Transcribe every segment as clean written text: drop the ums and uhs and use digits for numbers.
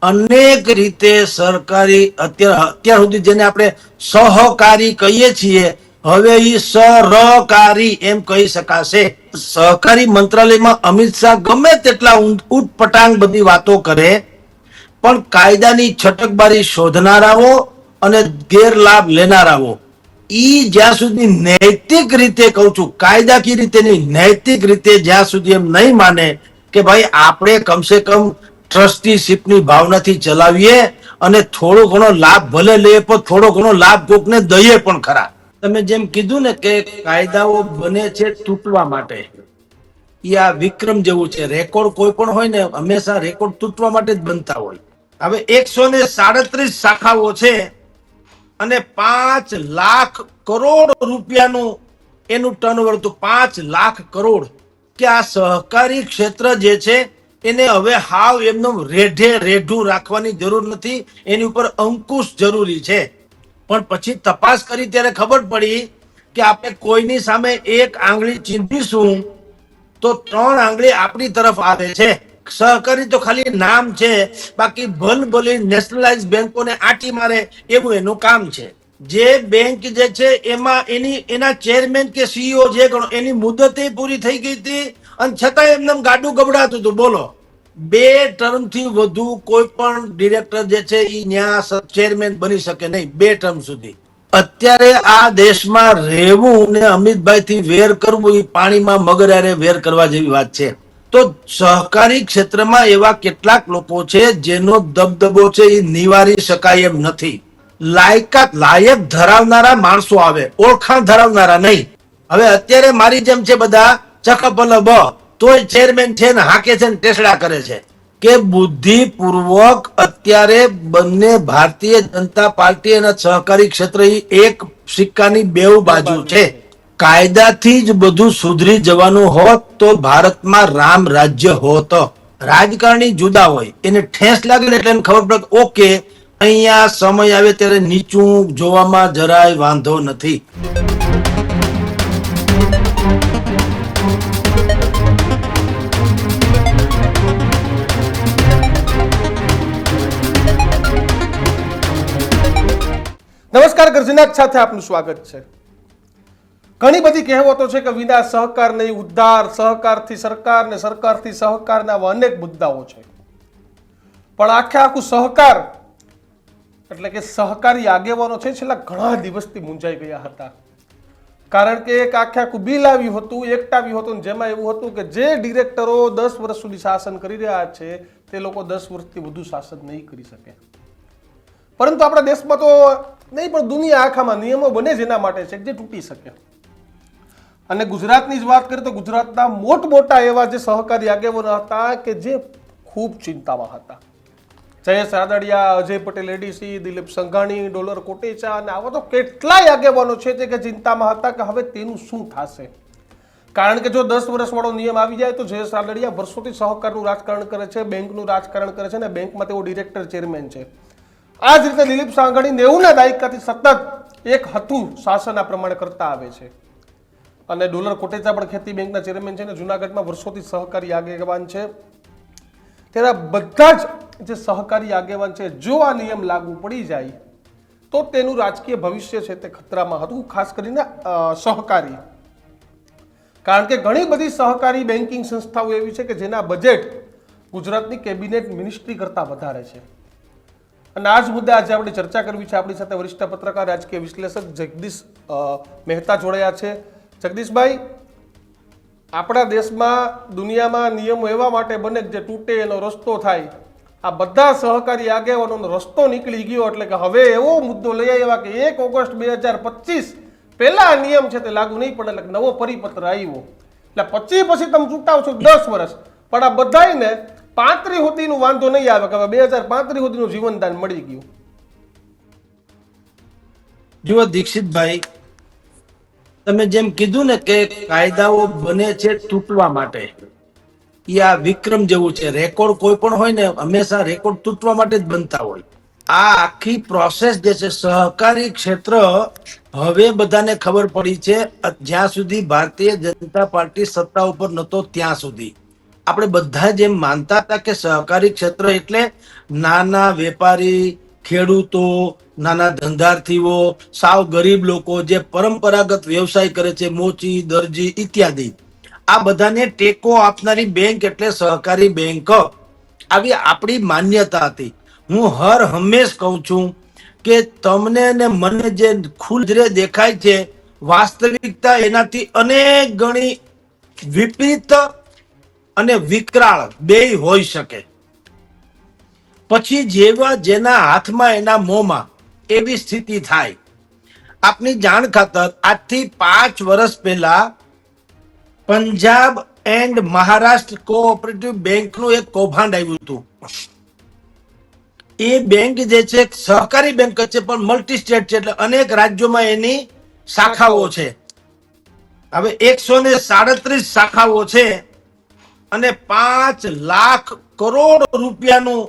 અનેક રીતે સરકારી અત્યાર સુધી જેને આપણે સહકારી કહીએ છીએ, હવે એ સરકારી એમ કહી શકાશે. સહકારી મંત્રાલયમાં અમિત શાહ ગમે તેટલા ઉટપટાંગ બધી વાતો કરે, પણ કાયદાની છટકબારી શોધનારાઓ અને ગેરલાભ લેનારાઓ ઈ જ્યાં સુધી નૈતિક રીતે કહું છું, કાયદાકીય રીતે નહીં, નૈતિક રીતે જ્યાં સુધી એમ નહીં માને કે ભાઈ આપણે કમસે કમ ટ્રસ્ટીશીપની ભાવનાથી ચલાવીએ અને થોડો ઘણો લાભ ભલે લઈએ પણ થોડો ઘણો લાભ કોકને દઈએ પણ ખરા. તમે જેમ કીધું ને કે કાયદાઓ બને છે તૂટવા માટે, એ આ વિક્રમ જેવું છે. રેકોર્ડ કોઈ પણ હોય ને હંમેશા રેકોર્ડ તૂટવા માટે જ બનતા હોય. હવે 137 શાખાઓ છે અને 5 લાખ કરોડ રૂપિયાનું એનું ટર્નઓવર હતું. 5 લાખ કરોડ. કે આ સહકારી ક્ષેત્ર જે છે એને હવે હાવ એમનું રેઢું રાખવાની જરૂર નથી, એની ઉપર અંકુશ જરૂરી છે. પણ પછી તપાસ કરી ત્યારે ખબર પડી કે આપણે કોઈની સામે એક આંગળી ચીંધીશું તો 3 આંગળી આપણી તરફ આવે છે. સહકારી તો ખાલી નામ છે, બાકી ભલભલી નેશનલાઇઝ બેંકોને આંટી મારે એવું એનું કામ છે. જે બેંક જે છે એમાં એના ચેરમેન કે સીઈઓ જે ગણો એની મુદત પૂરી થઈ ગઈ હતી અને છતાં એમને ગાડું ગબડાતું હતું. બોલો, 2 ટર્મથી વધુ કોઈ પણ ડિરેક્ટર જે છે એ ન્યા ચેરમેન બની શકે નહીં 2 ટર્મ સુધી. અત્યારે આ દેશમાં રહેવું ને અમિતભાઈ થી વેર કરવું એ પાણીમાં મગર વેર કરવા જેવી વાત છે. તો સહકારી ક્ષેત્રમાં એવા કેટલાક લોકો છે જેનો દબદબો છે એ નિવારી શકાય એમ નથી. લાયક ધરાવનારા માણસો આવે, ઓળખાણ ધરાવનારા નહીં. હવે અત્યારે મારી જેમ છે બધા ચકપલ તોય ચેરમેન છે ને હાકે છે ને ટેસડા કરે છે. કે બુદ્ધિપૂર્વક અત્યારે બંને ભારતીય જનતા પાર્ટી અને સહકારી ક્ષેત્ર એક સિક્કાની બેઉ બાજુ છે. કાયદાથી જ બધું સુધરી જવાનું હોત તો ભારતમાં રામ રાજ્ય હોત. રાજકારણી જુદા હોય, એને ઠેસ લાગે એટલે એને ખબર પડે ઓકે અહીંયા સમય આવે ત્યારે નીચું જોવામાં જરાય વાંધો નથી. નમસ્કાર, ગર્જનાક સાથે આપનું સ્વાગત છે. ઘણી બધી કહેવતો છે કે વિના સહકાર નહીં ઉદ્ધાર, સહકારથી સરકાર ને સરકારથી સહકારના આવા અનેક મુદ્દાઓ છે. પણ આખું સહકાર એટલે કે સહકારી આગેવાનો છે છેલ્લા ઘણા દિવસથી મૂંઝાઈ ગયા હતા. કારણ કે એક આખું બિલ આવ્યું હતું, એક્ટ આવ્યું હતું, જેમાં એવું હતું કે જે ડિરેક્ટરો 10 વર્ષ સુધી શાસન કરી રહ્યા છે તે લોકો 10 વર્ષથી વધુ શાસન નહીં કરી શકે. પરંતુ આપણા દેશમાં તો નહીં પણ દુનિયા આખામાં નિયમો બને જ એના માટે છે જે તૂટી શકે. અને ગુજરાતની જ વાત કરીએ તો ગુજરાતના મોટા એવા જે સહકારી આગેવાનો હતા કે જે ખૂબ ચિંતામાં હતા. જયેશ રાદડિયા, અજય પટેલ એડીસી, દિલીપ સંઘાણી, ડોલર કોટેચા અને આવા તો કેટલાય આગેવાનો છે કે ચિંતામાં હતા કે હવે તેનું શું થશે. કારણ કે જો 10 વર્ષ વાળો નિયમ આવી જાય તો જયેશ રાદડિયા વર્ષોથી સહકારનું રાજકારણ કરે છે, બેંકનું રાજકારણ કરે છે અને બેંકમાં તેઓ ડિરેક્ટર ચેરમેન છે. આ જ રીતે દિલીપ સાંઘાણી 90ના દાયકાથી સતત એક હતું શાસન આ પ્રમાણે કરતા આવે છે. અને ડોલર કોટેચા પણ ખેતી બેંકના ચેરમેન છે અને જુનાગઢમાં વર્ષોથી સહકારી આગેવાન છે. તેના બધા જ જે સહકારી આગેવાન છે જો આ નિયમ લાગુ પડી જાય તો તેનું રાજકીય ભવિષ્ય છે તે ખતરામાં હતું, ખાસ કરીને સહકારી. કારણ કે ઘણી બધી સહકારી બેન્કિંગ સંસ્થાઓ એવી છે કે જેના બજેટ ગુજરાતની કેબિનેટ મિનિસ્ટ્રી કરતા વધારે છે. અને આ જ મુદ્દે આજે આપણે ચર્ચા કરવી છે. આપણી સાથે વરિષ્ઠ પત્રકાર, રાજકીય વિશ્લેષક જગદીશ મહેતા જોડાયા છે. જગદીશભાઈ, આપણા દેશમાં દુનિયામાં નિયમો એવા માટે બને જે તૂટે એનો રસ્તો થાય. આ બધા સહકારી આગેવાનોનો રસ્તો નીકળી ગયો એટલે કે હવે એવો મુદ્દો લઈ આવ્યા કે 1 ઓગસ્ટ 2025 પહેલા આ નિયમ છે તે લાગુ નહીં પડે એટલે નવો પરિપત્ર આવ્યો. એટલે 25 પછી તમે ચૂંટાવ છો 10 વર્ષ, પણ આ બધાને 35 સુધીનું વાંધો નહીં આવે કે 2035 સુધીનું જીવનદાન મળી ગયું. જુઓ દીક્ષિતભાઈ, તમે જેમ કીધું ને કે કાયદાઓ બને છે તૂટવા માટે, એ આ વિક્રમ જેવું છે. રેકોર્ડ કોઈ પણ હોય ને હંમેશા રેકોર્ડ તૂટવા માટે જ બનતા હોય. આ આખી પ્રોસેસ જે છે સહકારી ક્ષેત્ર, હવે બધાને ખબર પડી છે જ્યાં સુધી ભારતીય જનતા પાર્ટી સત્તા ઉપર નતો ત્યાં સુધી. આપણે બધા જેમ માનતા હતા કે સહકારી ક્ષેત્ર એટલે નાના વેપારી, ખેડૂતો, નાના ધંધાર્થીઓ, સાવ ગરીબ લોકો જે પરંપરાગત વ્યવસાય કરે છે, મોચી, દરજી ઇત્યાદિ, આ બધાને ટેકો આપનારી બેંક એટલે સહકારી બેંક, આવી આપણી માન્યતા હતી. હું હર હંમેશ કહું છું કે તમને ને મને જે ખુલ્લે દેખાય છે, વાસ્તવિકતા એનાથી અનેક ગણી વિપરીત અને વિકરાળ બેય હોઈ શકે. પછી જેના હાથમાં એના મોંમાં એવી સ્થિતિ થાય. આપની જાણ ખાતર આજથી 5 વર્ષ પહેલા પંજાબ એન્ડ મહારાષ્ટ્ર કોઓપરેટિવ બેંકનું એક કૌભાંડ આવ્યું હતું. એ બેંક જે છે સહકારી બેંક છે પણ મલ્ટી સ્ટેટ છે, એટલે અનેક રાજ્યોમાં એની શાખાઓ છે. હવે 137 શાખાઓ છે અને 5 લાખ કરોડ રૂપિયાનું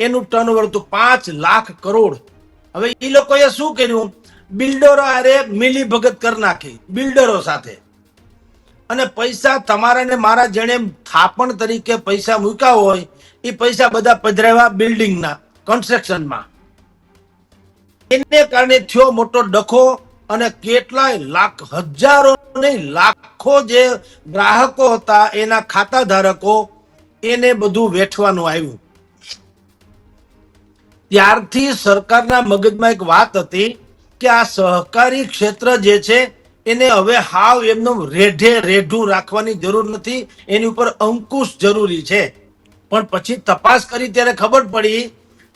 એનું ટર્નઓવર હતું. 5 લાખ કરોડ. હવે એ લોકોએ શું કર્યું? બિલ્ડરો આરે મિલી ભગત કરી નાખી બિલ્ડરો સાથે, અને પૈસા તમારા ને મારા જેણે થાપણ તરીકે પૈસા મૂક્યા હોય એ પૈસા બધા પધરાવ્યા બિલ્ડિંગના કન્સ્ટ્રક્શનમાં. એને કારણે થયો મોટો ડખો અને કેટલાય લાખ, હજારો નહીં લાખો જે ગ્રાહકો હતા એના ખાતા ધારકો, એને બધું વેઠવાનું આવ્યું. ત્યારથી સરકારના મગજમાં એક વાત હતી કે આ સહકારી ક્ષેત્ર જે છે એને હવે હાવ એમનું રેઢું રાખવાની જરૂર નથી, એની ઉપર અંકુશ જરૂરી છે. પણ પછી તપાસ કરી ત્યારે ખબર પડી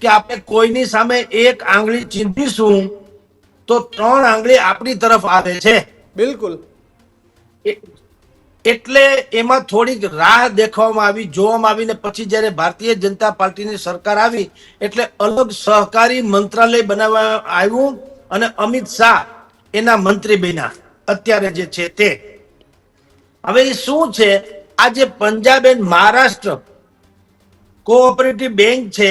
કે આપણે કોઈની સામે એક આંગળી ચીંધીશું તો 3 આંગળી આપણી તરફ આવે છે. બિલકુલ. એટલે એમાં થોડીક રાહ દેખવામાં આવી, જોવામાં આવી, ને પછી જ્યારે ભારતીય જનતા પાર્ટીની સરકાર આવી એટલે અલગ સહકારી મંત્રાલય બનાવવામાં આવ્યું અને અમિત શાહ એના મંત્રી બન્યા અત્યારે જે છે તે. હવે એ શું છે, આ જે Punjab and Maharashtra cooperative bank છે,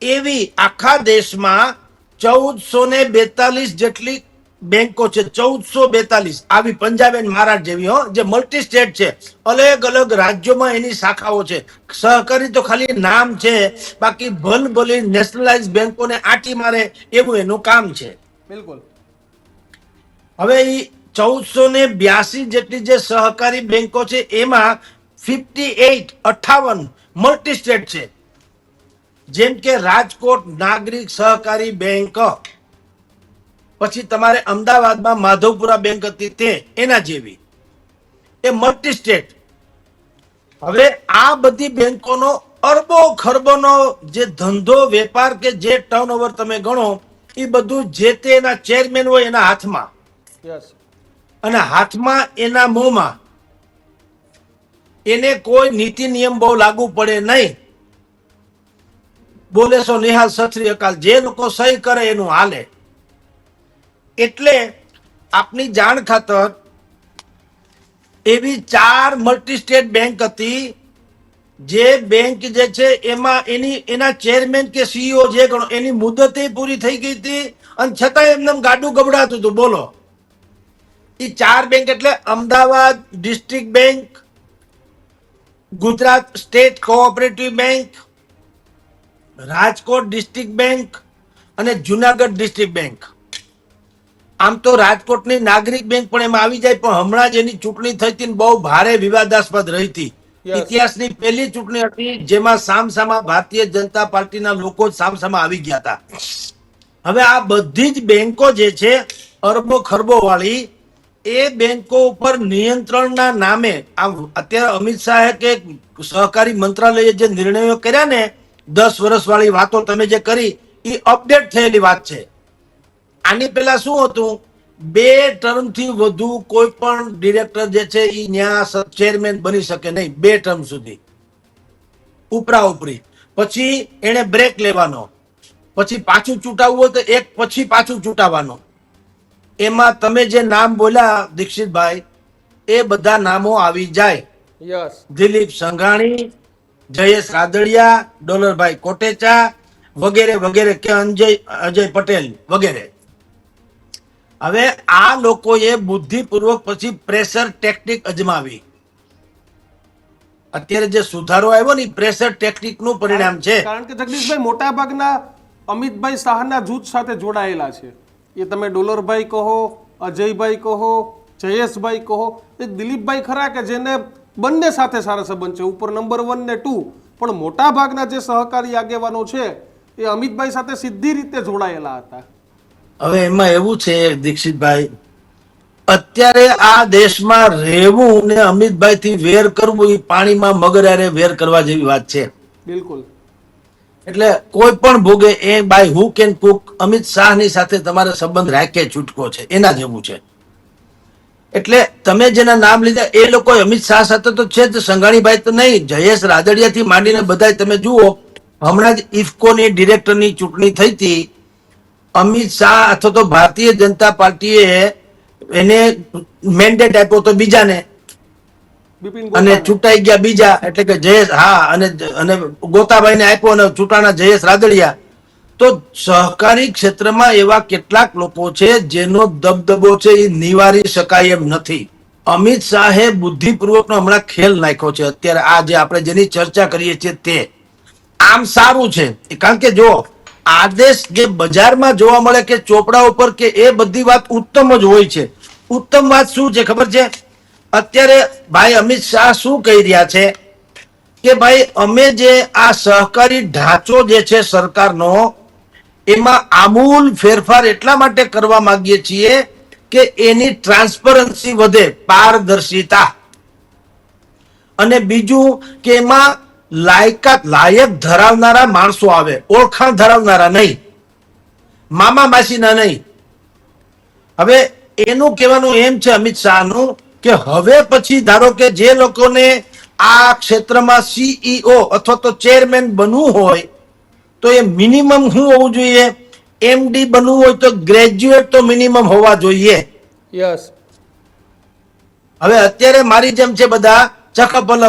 એવી આખા દેશમાં 1442 જેટલી બેંકો છે. 1442 આવી પંજાબ એન્ડ મહારાષ્ટ્ર જેવી, જે મલ્ટી સ્ટેટ છે, અલગ અલગ રાજ્યોમાં એની શાખાઓ છે. સહકારી તો ખાલી નામ છે, બાકી ભલભલી નેશનલાઇઝ બેંકોને આંટી મારે એવું એનું કામ છે. બિલકુલ. હવે એ 1482 જેટલી જે સહકારી બેંકો છે એમાં 58 મલ્ટી સ્ટેટ છે. જેમ કે રાજકોટ નાગરિક સહકારી બેંક, પછી તમારે અમદાવાદમાં માધવપુરા બેંક હતી તે એના જેવી, એ મલ્ટી સ્ટેટ. હવે આ બધી બેંકોનો અરબો ખરબોનો જે ધંધો વેપાર કે જે ટર્નઓવર તમે ગણો એ બધું જે તે એના ચેરમેન હોય એના હાથમાં, યસ. અને હાથમાં એના મોંમાં. એને કોઈ નીતિ નિયમ બહુ લાગુ પડે નહીં. બોલે સો નિહાલ સત શ્રી અકાલ, જે લોકો સહી કરે એનું હાલે. એટલે આપની જાણ ખાતર એવી 4 મલ્ટી સ્ટેટ બેંક હતી, જે બેંક જે છે એમાં એના ચેરમેન કે સીઈઓ જે ગણો એની મુદત પૂરી થઈ ગઈ હતી અને છતાં એમને ગાડું ગબડાતું હતું. બોલો. એ 4 બેંક એટલે Ahmedabad district bank, Gujarat state cooperative bank, Rajkot district bank અને જુનાગઢ ડિસ્ટ્રિક્ટ બેંક. આમ તો રાજકોટની નાગરિક બેંક પણ એમાં આવી જાય, પણ હમણાં જ એની ચૂંટણી થઈ હતી, બહુ ભારે વિવાદાસ્પદ રહી હતી. Yes. ઇતિહાસની પહેલી ચૂંટણી હતી જેમાં સામસામા ભારતીય જનતા પાર્ટીના લોકો જ સામસામા આવી ગયા હતા. હવે આ બધી જ બેંકો જે છે અરબો ખરબો વાળી, એ બેંકો ઉપર નિયંત્રણના નામે આ અત્યારે અમિત શાહે કે સહકારી મંત્રાલયે જે નિર્ણયો કર્યા ને 10 વર્ષ વાળી વાતો તમે જે કરી એ અપડેટ થયેલી વાત છે. આની પહેલા શું હતું, 2 ટર્મથી વધુ કોઈ પણ ડિરેક્ટર જે છે એ ન્યા ચેરમેન બની શકે નહીં 2 ટર્મ સુધી, ઉપરા ઉપરી. પછી એને બ્રેક લેવાનો, પછી પાછું ચૂંટાવવું હોય તો એક પછી પાછું ચૂંટાવવાનું. એમાં તમે જે નામ બોલ્યા દીક્ષિતભાઈ, એ બધા નામો આવી જાય. યસ. દિલીપ સંઘાણી, જયેશ રાદડિયા, ડોલરભાઈ કોટેચા વગેરે વગેરે, કે અજય પટેલ વગેરે. હવે આ લોકોએ બુદ્ધિપૂર્વક પછી પ્રેશર ટેકનિક અજમાવી. અત્યારે જે સુધારો આવ્યો ને પ્રેશર ટેકનિક નું પરિણામ છે. કારણ કે જગદીશભાઈ મોટા ભાગના અમિતભાઈ શાહના જૂથ સાથે જોડાયેલા છે. એ તમે ડોલરભાઈ કહો, અજયભાઈ કહો, જયેશભાઈ કહો, એક દિલીપભાઈ ખરા કે જેને બંને સાથે સારા સંબંધ છે, ઉપર નંબર 1 ને 2, પણ મોટા ભાગના જે સહકારી આગેવાનો છે એ અમિતભાઈ સાથે સીધી રીતે જોડાયેલા હતા. હવે એમાં એવું છે દીક્ષિતભાઈ, અત્યારે આ દેશમાં રહેવું ને અમિતભાઈ થી વેર કરવું એ પાણીમાં મગર વેર કરવા જેવી વાત છે. બિલકુલ. એટલે કોઈ પણ ભોગે એ by hook and cook Amit શાહની સાથે તમારે સંબંધ રાખે છૂટકો છે, એના જેવું છે. એટલે તમે જેના નામ લીધા એ લોકો અમિત શાહ સાથે તો છે જ, સંઘાણીભાઈ તો નહીં, જયેશ રાદડિયા થી માંડીને બધા તમે જુઓ. હમણાં જ ઇફકોની ડિરેક્ટરની ચૂંટણી થઈ હતી. અમિત શાહ અથવા તો ભારતીય જનતા પાર્ટીએ એને મેન્ડેટ આપ્યો તો બીજાને બિપિન અને ગોતાને. ચૂંટાઈ ગયા બીજા, એટલે કે જયેશ, હા, અને ગોતાભાઈને આપ્યો અને ચૂંટાણા જયેશ રાદડિયા. તો સહકારી ક્ષેત્રમાં એવા કેટલાક લોકો છે જેનો દબદબો છે એ નિવારી શકાય એમ નથી. અમિત શાહે બુદ્ધિપૂર્વકનો હમણાં ખેલ નાખ્યો છે અત્યારે આ જે આપણે જેની ચર્ચા કરીએ છીએ તે. આમ સારું છે, કારણ કે જો આદેશ જે બજારમાં જોવા મળે કે ચોપડા ઉપર કે એ બધી વાત ઉત્તમ જ હોય છે. ઉત્તમ વાત શું છે ખબર છે? અત્યારે ભાઈ અમિત શાહ શું કહી રહ્યા છે કે ભાઈ અમે જે આ સહકારી ઢાંચો જે છે સરકારનો, એમાં આમૂલ ફેરફાર એટલા માટે કરવા માંગીએ છીએ કે એની ટ્રાન્સપરન્સી વધે, પારદર્શિતા, અને બીજું કે એમાં લાયક ધરાવનારા માણસો આવે, ઓળખાણ ધરાવનારા નહીં, મામા માસીના નહીં. હવે એનું કહેવાનું એમ છે અમિત શાહનું કે હવે પછી ધારો કે જે લોકોને આ ક્ષેત્રમાં સીઈઓ અથવા તો ચેરમેન બનવું હોય તો એ મિનિમમ શું હોવું જોઈએ? એમડી બનવું હોય તો ગ્રેજ્યુએટ તો મિનિમમ હોવા જોઈએ. યસ. હવે અત્યારે મારી જેમ છે બધા ચકપલ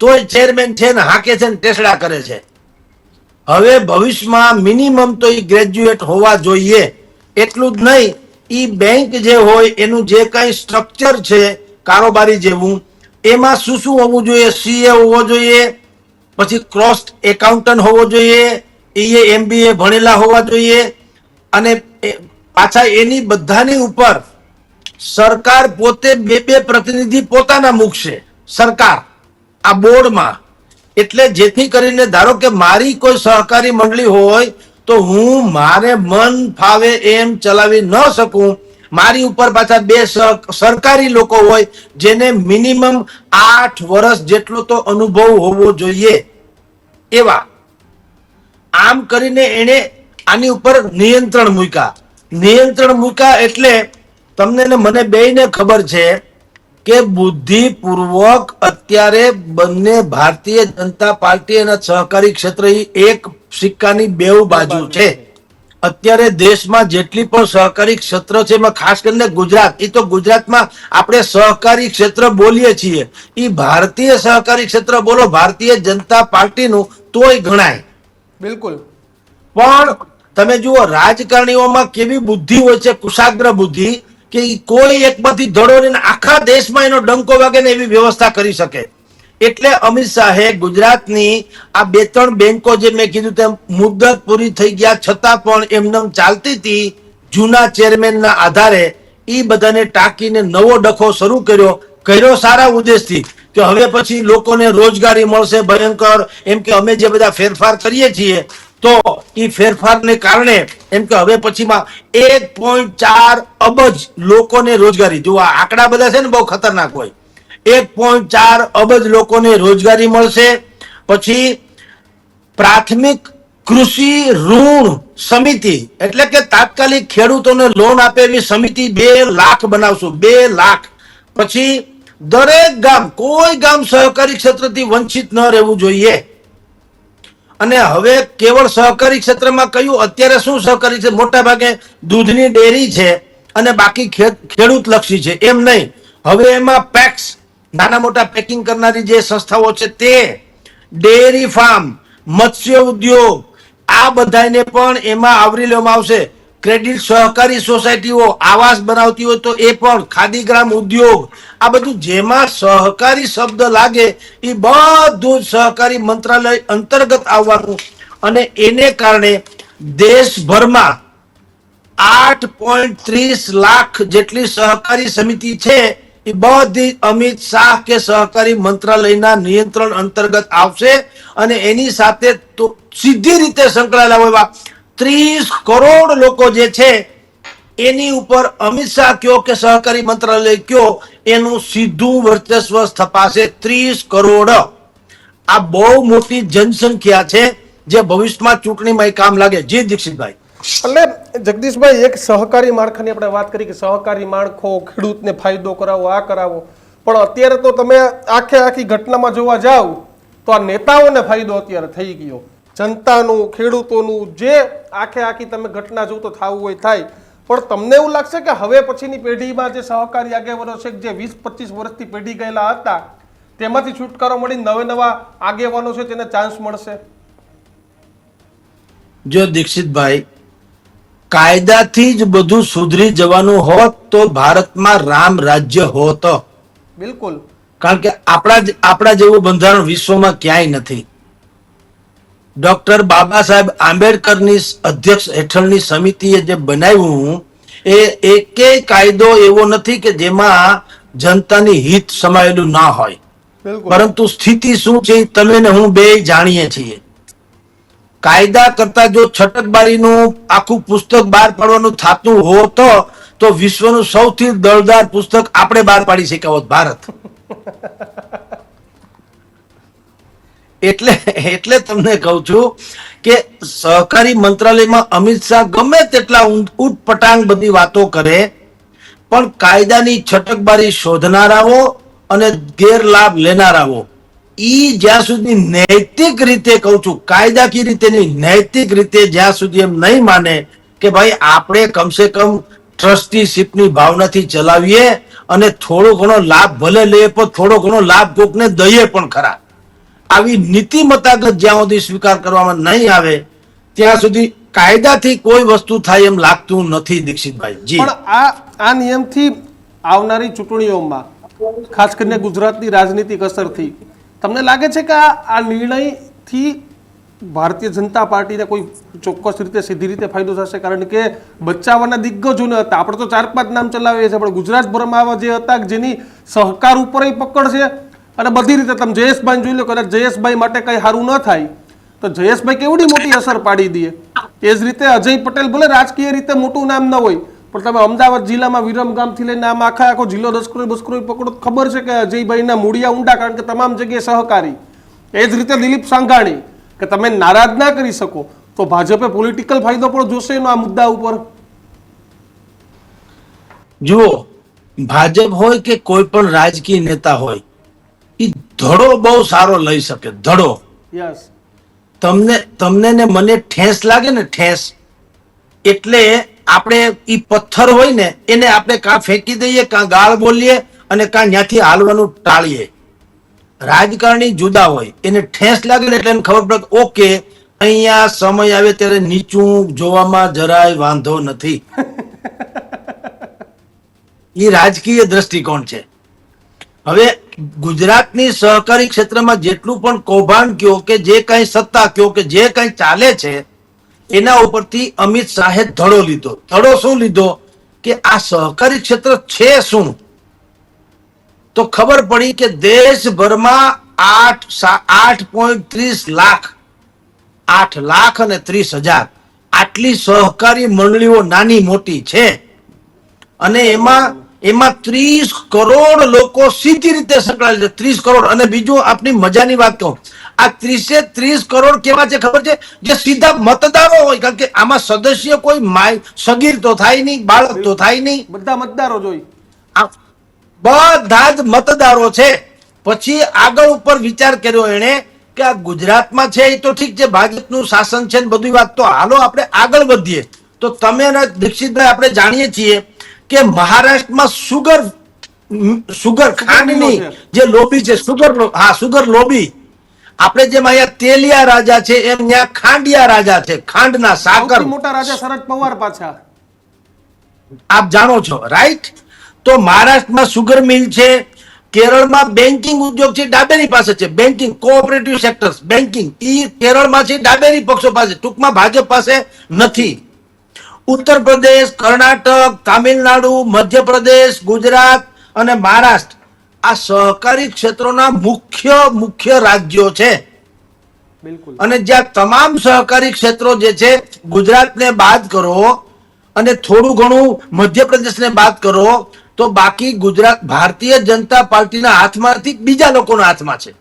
તોય ચેરમેન છે ને હાકે છે ને ટેસડા કરે છે. હવે ભવિષ્યમાં મિનિમમ તો એ ગ્રેજ્યુએટ હોવા જોઈએ. એટલું જ નહીં, ઈ બેંક જે હોય એનું જે કઈ સ્ટ્રક્ચર છે કારોબારી જેવું, એમાં શું શું હોવું જોઈએ? સીએ હોવો જોઈએ, પછી ક્રોસ એકાઉન્ટન્ટ હોવો જોઈએ, એ એમબીએ ભણેલા હોવા જોઈએ, અને પાછા એની બધાની ઉપર સરકાર પોતે બે પ્રતિનિધિ પોતાના મૂકશે સરકાર આ બોર્ડમાં. એટલે જેથી કરીને ધારો કે મારી કોઈ સહકારી મંડળી હોય તો હું મારે મન ફાવે એમ ચલાવી ન શકું. મારી ઉપર પાછા બે સરકારી લોકો હોય જેને મિનિમમ 8 વર્ષ જેટલો તો અનુભવ હોવો જોઈએ એવા. આમ કરીને એને આની ઉપર નિયંત્રણ મૂક્યા. એટલે તમને ને મને બેયને ખબર છે કે બુદ્ધિપૂર્વક અત્યારે બંને ભારતીય જનતા પાર્ટી અને સહકારી ક્ષેત્ર એક સિક્કાની બેઉ બાજુ છે. અત્યારે દેશમાં જેટલી પણ સહકારી ક્ષેત્ર છે એમાં ખાસ કરીને ગુજરાત, એ તો ગુજરાતમાં આપણે સહકારી ક્ષેત્ર બોલીએ છીએ, એ ભારતીય સહકારી ક્ષેત્ર બોલો ભારતીય જનતા પાર્ટીનું તોય ગણાય. બિલકુલ. પણ તમે જુઓ રાજકારણીઓમાં કેવી બુદ્ધિ હોય છે, કુશાગ્ર બુદ્ધિ, કે કોઈ એકમાંથી ધડો લઈને આખા દેશમાં એનો ડંકો વાગે ને એવી વ્યવસ્થા કરી શકે. એટલે અમિત શાહે ગુજરાતની આ 2-3 બેંકો જે મેં કીધું તેમ મુદત પૂરી થઈ ગયા છતાં પણ એમને ચાલતી હતી જૂના ચેરમેનના આધારે, એ બધાને ટાંકીને નવો ડખો શરૂ કર્યો સારા ઉદ્દેશથી કે હવે પછી લોકોને રોજગારી મળશે ભયંકર, એમ કે અમે જે બધા ફેરફાર કરીએ છીએ તો એ ફેરફારને કારણે એમ કે હવે પછીમાં 1.4 અબજ લોકોને રોજગારી, જો આ આંકડા બધા છે ને બહુ ખતરનાક હોય, 1.4 અબજ લોકોને રોજગારી મળશે. પછી પ્રાથમિક કૃષિ ઋણ સમિતિ, એટલે કે તાત્કાલિક ખેડૂતોને લોન આપે એવી સમિતિ 2 લાખ બનાવશું, 2 લાખ. પછી દરેક ગામ, કોઈ ગામ સહકારી ક્ષેત્રથી વંચિત ન રહેવું જોઈએ. અને હવે કેવળ સહકારી ક્ષેત્રમાં કયું અત્યારે શું સહકારી છે? મોટા ભાગે દૂધની ડેરી છે અને બાકી ખેડૂત લક્ષી છે એમ નહીં. હવે એમાં પેક્સ, નાના મોટા પેકિંગ કરનારી જે સંસ્થાઓ છે તે, ડેરી ફાર્મ, મત્સ્ય ઉદ્યોગ, આ બધાને પણ એમાં આવરી લેવામાં આવશે. ક્રેડિટ સહકારી સોસાયટીઓ આવાસ બનાવતી હોય તો એ પણ, ખાદી ગ્રામ ઉદ્યોગ, આ બધું જેમાં સહકારી શબ્દ લાગે એ બધું જ સહકારી મંત્રાલય અંતર્ગત આવવાનું. અને એને કારણે દેશભરમાં 8.30 લાખ જેટલી સહકારી સમિતિ છે એ બધી અમિત શાહ કે સહકારી મંત્રાલયના નિયંત્રણ અંતર્ગત આવશે. અને એની સાથે તો સીધી રીતે સંકળાયેલા હોય એવા 30 કરોડ લોકો જે છે એની ઉપર અમિત શાહ કયો કે સહકારી મંત્રાલય કયો એનું સીધું વર્ચસ્વ સ્થપાશે. 30 કરોડ આ બહુ મોટી જનસંખ્યા છે જે ભવિષ્યમાં ચૂંટણીમાં કામ લાગે. જી દીક્ષિતભાઈ. એટલે જગદીશભાઈ, એક સહકારી માળખાની આપણે વાત કરી કે સહકારી માળખો ખેડૂતને ફાયદો કરાવો, આ કરાવો, પણ અત્યારે તો તમે આખી ઘટનામાં જોવા જાવ તો આ નેતાઓને ફાયદો અત્યારે થઈ ગયો. જનતાનું, ખેડૂતોનું, જે આખી તમે ઘટના જો તો થવું હોય થાય. પણ તમને એવું લાગશે કે હવે પછીની પેઢીમાં જે સહકારી આગેવાનો છે, જે 20-25 વર્ષથી પેઢી ગયેલા હતા, તેમાંથી છુટકારો મળી નવા આગેવાનો છે તેને ચાન્સ મળશે? જો દીક્ષિતભાઈ, કાયદાથી જ બધું સુધરી જવાનું હોત તો ભારતમાં રામ રાજ્ય હોત. બિલકુલ. કારણ કે આપણા જેવું બંધારણ વિશ્વમાં ક્યાંય નથી. ડોક્ટર બાબા સાહેબ આંબેડકરની અધ્યક્ષ હેઠળની સમિતિએ જે બનાવ્યું એ એકેય કાયદો એવો નથી કે જેમાં જનતાની હિત સમાયેલું ના હોય. બિલકુલ. પરંતુ સ્થિતિ શું છે એ તમે ને હું બે જાણીએ છીએ. કાયદા કરતા જો છટકબારીનું આખું પુસ્તક બહાર પાડવાનું થતું હોત તો વિશ્વનું સૌથી દળદાર પુસ્તક આપણે બહાર પાડી શક્યા હોત, ભારત. એટલે તમને કહું છું કે સહકારી મંત્રાલયમાં અમિત શાહ ગમે તેટલા ઉટપટાંગ બધી વાતો કરે, પણ કાયદાની છટકબારી શોધનારાઓ અને ગેરલાભ લેનારાઓ ઈ જ્યાં સુધી નૈતિક રીતે, કહું છું કાયદાકીય રીતે નહીં, નૈતિક રીતે જ્યાં સુધી એમ નહીં માને કે ભાઈ આપણે કમસે કમ ટ્રસ્ટીશીપની ભાવનાથી ચલાવીએ અને થોડો ઘણો લાભ ભલે લઈએ પણ થોડો ઘણો લાભ કોકને દઈએ પણ ખરા, આવી નીતિમત્તાગત જ્યાં સુધી સ્વીકાર કરવામાં નહીં આવે ત્યાં સુધી કાયદાથી કોઈ વસ્તુ થાય એમ લાગતું નથી. દીક્ષિતભાઈ જી. પણ આ નિયમથી આવનારી ચૂંટણીઓમાં, ખાસ કરીને ગુજરાતની રાજનીતિક અસરથી તમને લાગે છે કે આ નિર્ણયથી ભારતીય જનતા પાર્ટીને કોઈ ચોક્કસ રીતે, સીધી રીતે ફાયદો થશે? કારણ કે બચાવવાના દિગ્ગજોને હતા, આપણે તો 4-5 નામ ચલાવીએ છીએ, પણ ગુજરાતભરમાં આવા જે હતા જેની સહકાર ઉપર પકડ છે અને બધી રીતે તમે જયેશભાઈ જોઈ લો, કદાચ જયેશભાઈ માટે કંઈ સારું ન થાય તો જયેશભાઈ કેવડી મોટી અસર પાડી દે. એ જ રીતે અજય પટેલ ભલે રાજકીય રીતે મોટું નામ ન હોય, પણ તમે અમદાવાદ જિલ્લામાં વિરમગામથી લઈને આમ આખો જિલ્લો દસક્રોઈ પકડો, ખબર છે કે અજયભાઈના મૂળિયા ઊંડા, કારણ કે તમામ જગ્યાએ સહકારી. એ જ રીતે દિલીપ સાંઘાણી, કે તમે નારાજ ના કરી શકો તો ભાજપે પોલિટિકલ ફાયદો પણ જોશે એનો આ મુદ્દા ઉપર. જુઓ, ભાજપ હોય કે કોઈ પણ રાજકીય નેતા હોય, એ ધડો બહુ સારો લઈ શકે. ધડો યસ. તમને ને મને ઠેસ લાગે ને, ઠેસ એટલે આપણે ઈ પથ્થર હોય ને એને આપણે કાં ફેંકી દઈએ, કાં ગાળ બોલીએ અને કાં ત્યાંથી હાલવાનું ટાળીએ. રાજકારણી જુદા હોય, એને ઠેસ લાગે ને એટલે એને ખબર પડે ઓકે અહીંયા સમય આવે ત્યારે નીચું જોવામાં જરાય વાંધો નથી. એ રાજકીય દ્રષ્ટિકોણ છે. હવે ગુજરાતની સહકારી ક્ષેત્રમાં જેટલું પણ કૌભાંડ કયો કે જે કઈ સત્તા કયો કે જે કઈ ચાલે છે એના ઉપરથી અમિત શાહે ધડો લીધો. ધડો શું લીધો કે આ સહકારી ક્ષેત્ર છે શું, તો ખબર પડી કે દેશભરમાં 8.30 લાખ 8,30,000 આટલી સહકારી મંડળીઓ નાની મોટી છે અને એમાં 30 કરોડ લોકો સીધી રીતે સંકળાયેલા છે. 30 કરોડ. અને બીજું આપની મજાની વાત કહું, આ 30 કરોડ કેવા છે ખબર છે? જે સીધા મતદારો હોય, કારણ કે આમાં સદસ્ય કોઈ સગીર તો થાય નહીં, બાળક તો થાય નહીં, બધા મતદારો જોઈ, બધા જ મતદારો છે. પછી આગળ ઉપર વિચાર કર્યો એને કે આ ગુજરાતમાં છે એ તો ઠીક છે, ભાજપનું શાસન છે ને બધી વાત, તો હાલો આપણે આગળ વધીએ. તો તમે દીક્ષિતભાઈ આપણે જાણીએ છીએ કે મહારાષ્ટ્રમાં સુગર ખાંડની જે લોબી છે, સુગર લોબી. આપણે જેમ અહીંયા તેલિયા રાજા છે એમ ત્યાં ખાંડિયા રાજા છે, ખાંડના સાકર. મોટા રાજા શરદ પવાર પાછા. આપ જાણો છો, રાઈટ? તો મહારાષ્ટ્રમાં સુગર મિલ છે, કેરળમાં બેન્કિંગ ઉદ્યોગ છે, ડાબેરી પાસે છે. બેન્કિંગ કોઓપરેટિવ સેક્ટર્સ, બેન્કિંગ ઈ કેરળમાં છે, ડાબેરી પક્ષો પાસે, ટૂંકમાં ભાજપ પાસે નથી. ઉત્તર પ્રદેશ, કર્ણાટક, તામિલનાડુ, મધ્યપ્રદેશ, ગુજરાત અને મહારાષ્ટ્ર આ સહકારી ક્ષેત્રોના મુખ્ય રાજ્યો છે. બિલકુલ. અને જ્યાં તમામ સહકારી ક્ષેત્રો જે છે, ગુજરાતને બાદ કરો અને થોડું ઘણું મધ્યપ્રદેશને બાદ કરો તો બાકી ગુજરાત ભારતીય જનતા પાર્ટીના હાથમાંથી બીજા લોકોના હાથમાં છે.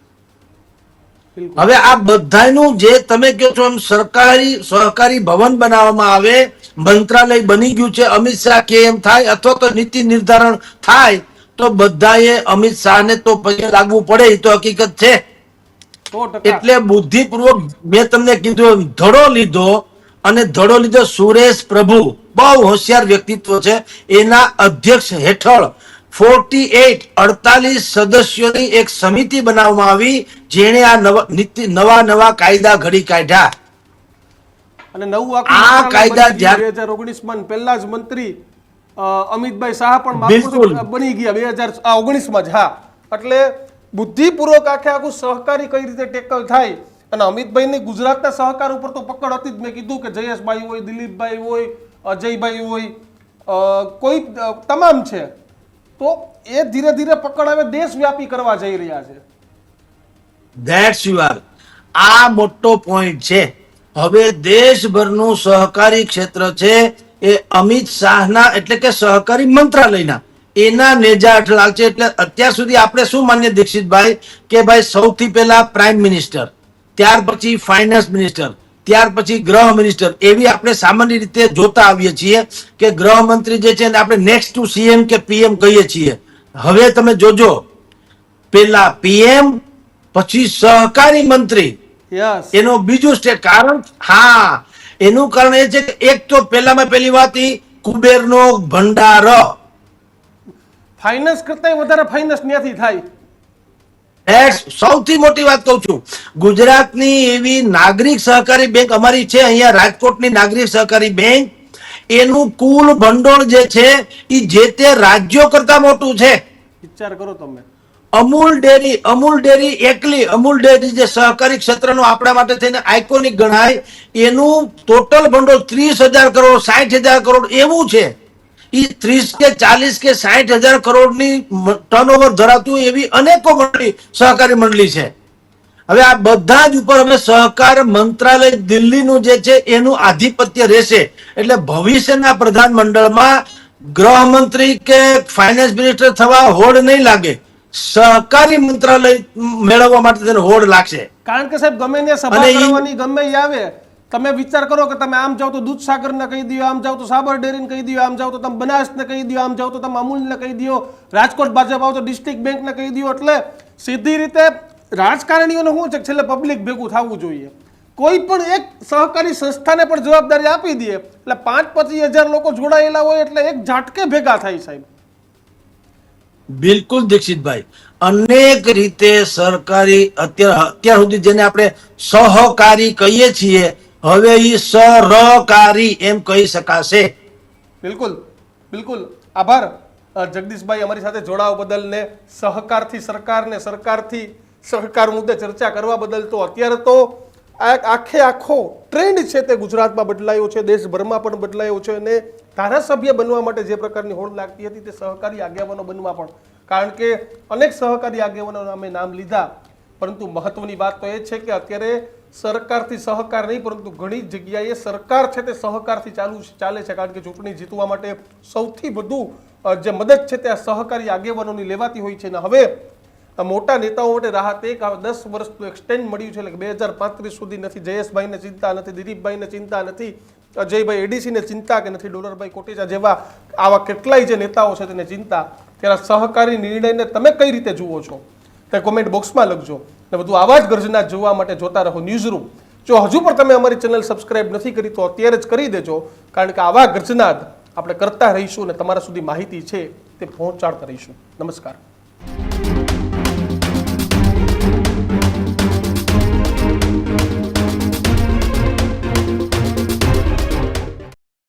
બિલકુલ. હવે આ બધાનું જે તમે કહો છો એમ સહકારી ભવન બનાવવામાં આવે, મંત્રાલય બની ગયું છે, અમિત શાહ કે એમ થાય અથવા તો નીતિ નિર્ધારણ થાય તો બધાએ અમિત શાહને તો પગે લાગવું પડે, એ તો હકીકત છે. 100%. એટલે બુદ્ધિપૂર્વક મેં તમને કીધું ધડો લીધો સુરેશ પ્રભુ, બહુ હોશિયાર વ્યક્તિત્વ છે. એના અધ્યક્ષ હેઠળ 48 સદસ્યોની એક સમિતિ બનાવવામાં આવી, જેણે આ નવા કાયદા ઘડી કાઢ્યા. અને નવું આ કાયદા 2019 પહેલા જ મંત્રી અમિતભાઈ શાહ પણ બિલકુલ. બની ગયા 2019 જ. હા, એટલે બુદ્ધિપૂર્વક આખું સહકારી કઈ રીતે ટેકલ થાય. અને અમિતભાઈની ગુજરાતના સહકાર ઉપર તો પકડ હતી જ. મેં કીધું કે જયેશભાઈ હોય, દિલીપભાઈ હોય, અજયભાઈ હોય, કોઈ તમામ છે, તો એ ધીરે ધીરે પકડ હવે દેશવ્યાપી કરવા જઈ રહ્યા છે. ધેટ્સ યુઆર આ મોટો પોઈન્ટ છે. હવે દેશભરનું સહકારી ક્ષેત્ર છે એ અમિત શાહના એટલે કે સહકારી મંત્રાલયના એના નેજા હેઠળ આવશે. એટલે અત્યાર સુધી આપણે શું માન્ય દીક્ષિતભાઈ કે ભાઈ સૌથી પહેલા પ્રાઇમ મિનિસ્ટર, ત્યાર પછી ફાઇનાન્સ મિનિસ્ટર, ત્યાર પછી ગૃહ મિનિસ્ટર, એવી આપણે સામાન્ય રીતે જોતા આવીએ છીએ કે ગૃહમંત્રી જે છે એને આપણે નેક્સ્ટ ટુ સીએમ કે પીએમ કહીએ છીએ. હવે તમે જોજો, પેલા પીએમ, પછી સહકારી મંત્રી, યસ. એનો બીજું સ્ટેટ. કારણ હા, એનું કારણ એ છે કે એક તો પહેલામાં પહેલી વાત ઈ કુબેરનો ભંડાર, ફાઇનાન્સ કરતા વધારે ફાઇનાન્સ ત્યાંથી થાય. સૌથી મોટી વાત કહું છું, ગુજરાતની એવી નાગરિક સહકારી બેંક અમારી છે અહીંયા રાજકોટની નાગરિક સહકારી બેંક, એનું કુલ ભંડોળ જે છે એ જે તે રાજ્યો કરતા મોટું છે. વિચાર કરો તમે. અમૂલ ડેરી એકલી, અમૂલ ડેરી જે સહકારી ક્ષેત્રનો આપણા માટે થઈને આઇકોનિક ગણાય, એનું ટોટલ ભંડોળ 30,000 કરોડ, 60,000 કરોડ એવું છે. એ 30 કે 40 કે 60,000 કરોડની ટર્નઓવર ધરાવતું એવી અનેકો સહકારી મંડળી છે. હવે આ બધા જ ઉપર હવે સહકાર મંત્રાલય દિલ્હીનું જે છે એનું આધિપત્ય રહેશે. એટલે ભવિષ્યના પ્રધાનમંડળમાં ગૃહમંત્રી કે ફાઇનાન્સ મિનિસ્ટર થવા હોડ નહીં લાગે, સહકારી મંત્રાલય મેળવવા માટે તેને હોડ લાગશે. કારણ કે સાહેબ ગમે ત્યાં સભા કરવાની ગમે ઈ આવે, તમે વિચાર કરો કે તમે આમ જાઓ તો દૂધસાગરને કહી દો, આમ જાઓ તો સાબર ડેરીને કહી દો, આમ જાઓ તો તમે બનાસને કહી દો, આમ જાઓ તો તમે અમૂલને કહી દો, રાજકોટ ભાજપ આવો તો ડિસ્ટ્રિક્ટ બેંકને કહી દો. એટલે સીધી રીતે રાજકારણીઓને શું છે, છેલ્લે પબ્લિક ભેગું થવું જોઈએ. કોઈ પણ એક સહકારી સંસ્થાને પણ જવાબદારી આપી દે એટલે 5-25 હજાર લોકો જોડાયેલા હોય એટલે એક ઝાટકે ભેગા થાય સાહેબ. બિલકુલ દીક્ષિતભાઈ, અનેક રીતે સરકારી અત્યાર સુધી જેને આપણે સહકારી કહીએ છીએ, હવે એ સરકારી એમ કહી શકાશે. બિલકુલ બિલકુલ. આભાર જગદીશભાઈ અમારી સાથે જોડાવા બદલ ને સહકારથી સરકાર ને સરકારથી સહકાર મુદ્દે ચર્ચા કરવા બદલ. તો અત્યારે તો આખો ટ્રેન્ડ છે તે ગુજરાતમાં બદલાયો છે, દેશભરમાં પણ બદલાયો છે. અને ધારાસભ્ય બનવા માટે જે પ્રકારની હોડ લાગતી હતી તે સહકારી આગેવાનો બનવા પણ, કારણ કે અનેક સહકારી આગેવાનોના અમે નામ લીધા, પરંતુ મહત્વની વાત તો એ છે કે અત્યારે સરકારથી સહકાર નહીં પરંતુ ઘણી જગ્યાએ સરકાર છે તે સહકારથી ચાલે છે. કારણ કે ચૂંટણી જીતવા માટે સૌથી વધુ જે મદદ છે તે આ સહકારી આગેવાનોની લેવાતી હોય છે. અને હવે મોટા નેતાઓ માટે રાહત એક 10 વર્ષનું એક્સટેન્ડ મળ્યું છે, એટલે કે 2035 સુધી નથી જયેશભાઈને ચિંતા, નથી દિલીપભાઈને ચિંતા, નથી અજયભાઈ એડીસીને ચિંતા, કે નથી ડોલરભાઈ કોટેચા જેવા આવા કેટલાય જે નેતાઓ છે તેને ચિંતા. ત્યારે સહકારી નિર્ણયને તમે કઈ રીતે જુઓ છો તે કોમેન્ટ બોક્સમાં લખજો. અને બધું આવા જ ગર્જના જોવા માટે જોતા રહો ન્યૂઝરૂમ. જો હજુ પણ તમે અમારી ચેનલ સબસ્ક્રાઇબ નથી કરી તો અત્યારે જ કરી દેજો, કારણ કે આવા ગર્જના આપણે કરતા રહીશું અને તમારા સુધી માહિતી છે તે પહોંચાડતા રહીશું. નમસ્કાર.